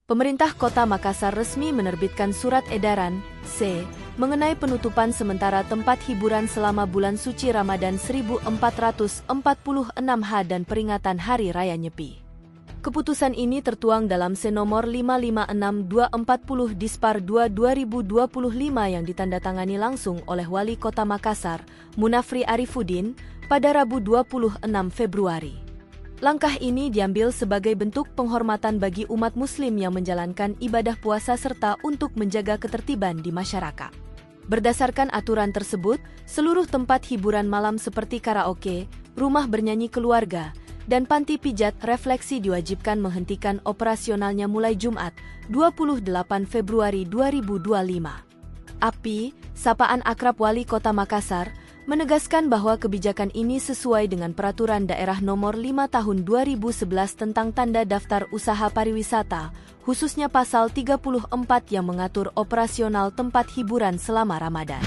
Pemerintah Kota Makassar resmi menerbitkan surat edaran C mengenai penutupan sementara tempat hiburan selama bulan suci Ramadan 1446 H dan peringatan Hari Raya Nyepi. Keputusan ini tertuang dalam C nomor 556/240 Dispar 2/2025 yang ditandatangani langsung oleh Wali Kota Makassar, Munafri Arifuddin, pada Rabu 26 Februari. Langkah ini diambil sebagai bentuk penghormatan bagi umat muslim yang menjalankan ibadah puasa serta untuk menjaga ketertiban di masyarakat. Berdasarkan aturan tersebut, seluruh tempat hiburan malam seperti karaoke, rumah bernyanyi keluarga, dan panti pijat refleksi diwajibkan menghentikan operasionalnya mulai Jumat, 28 Februari 2025. API, sapaan akrab Wali Kota Makassar, menegaskan bahwa kebijakan ini sesuai dengan Peraturan Daerah Nomor 5 Tahun 2011 tentang Tanda Daftar Usaha Pariwisata, khususnya Pasal 34 yang mengatur operasional tempat hiburan selama Ramadan.